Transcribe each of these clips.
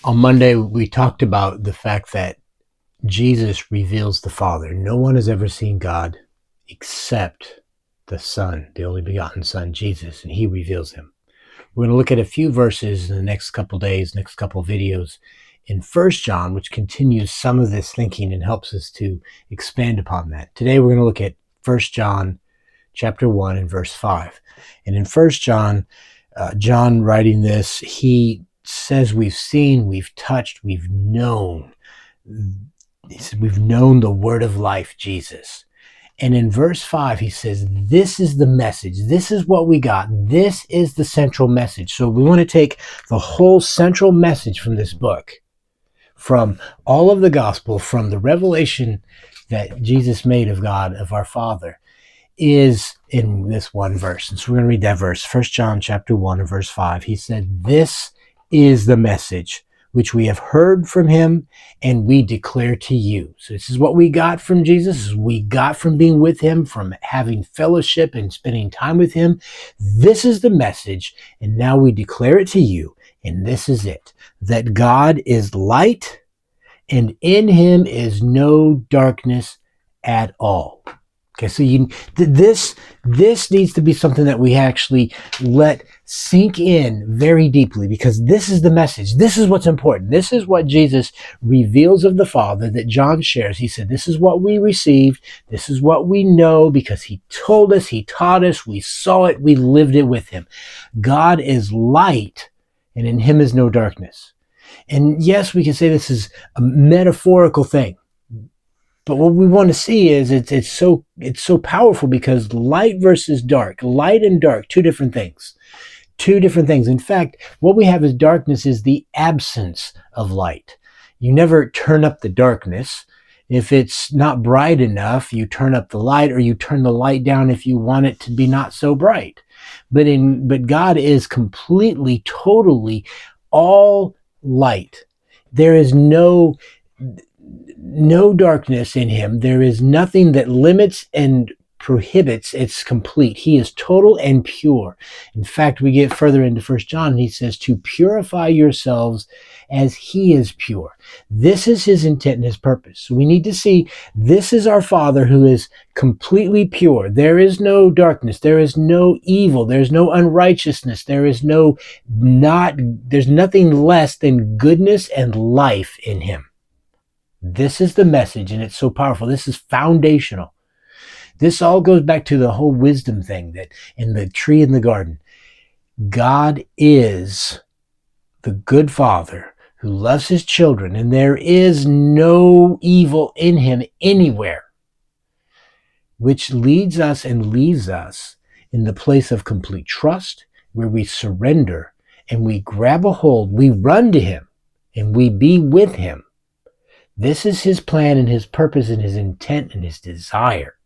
On Monday, we talked about the fact that Jesus reveals the Father. No one has ever seen God except the Son, the only begotten Son, Jesus, and he reveals him. We're going to look at a few verses in the next couple days, next couple videos in First John, which continues some of this thinking and helps us to expand upon that. Today, we're going to look at First John chapter 1 and verse 5. And in First John, John writing this, he says we've seen, we've touched, we've known. He said we've known the word of life, Jesus. And in verse 5, he says, this is the message. This is what we got. This is the central message. So we want to take the whole central message from this book, from all of the gospel, from the revelation that Jesus made of God, of our Father, is in this one verse. And so we're going to read that verse. 1 John chapter 1 and verse 5. He said, this is the message which we have heard from him and we declare to you. So this is what we got from Jesus. We got from being with him, from having fellowship and spending time with him. This is the message. And now we declare it to you. And this is it, that God is light and in him is no darkness at all. Okay, so this needs to be something that we actually let sink in very deeply, because this is the message. This is what's important. This is what Jesus reveals of the Father that John shares. He said, this is what we received. This is what we know because he told us, he taught us, we saw it, we lived it with him. God is light and in him is no darkness. And yes, we can say this is a metaphorical thing. But what we want to see is it's so powerful, because light versus dark, light and dark, two different things. Two different things. In fact, what we have as darkness is the absence of light. You never turn up the darkness. If it's not bright enough, you turn up the light, or you turn the light down if you want it to be not so bright. But God is completely, totally all light. There is no darkness in him. There is nothing that limits and prohibits. It's complete. He is total and pure. In fact, we get further into 1 John, and he says to purify yourselves as he is pure. This is his intent and his purpose. So we need to see this is our Father who is completely pure. There is no darkness. There is no evil. There's no unrighteousness. There's nothing less than goodness and life in him. This is the message, and it's so powerful. This is foundational. This all goes back to the whole wisdom thing that in the tree in the garden. God is the good Father who loves his children, and there is no evil in him anywhere, which leads us and leaves us in the place of complete trust, where we surrender and we grab a hold, we run to him, and we be with him. This is his plan and his purpose and his intent and his desire.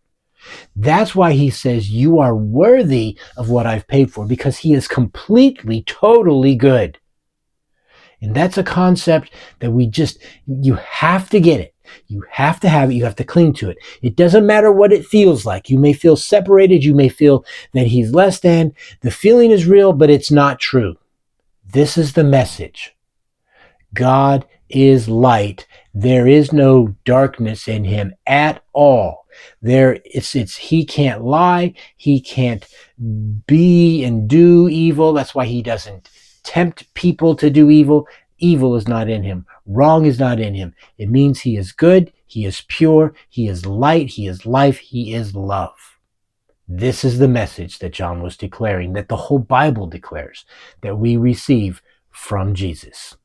That's why he says you are worthy of what I've paid for, because he is completely, totally good. And that's a concept that you have to get it. You have to have it. You have to cling to it. It doesn't matter what it feels like. You may feel separated. You may feel that he's less than. The feeling is real, but it's not true. This is the message. God is light. There is no darkness in him at all. He can't lie. He can't be and do evil. That's why he doesn't tempt people to do evil. Evil is not in him. Wrong is not in him. It means he is good. He is pure. He is light. He is life. He is love. This is the message that John was declaring, that the whole Bible declares, that we receive from Jesus.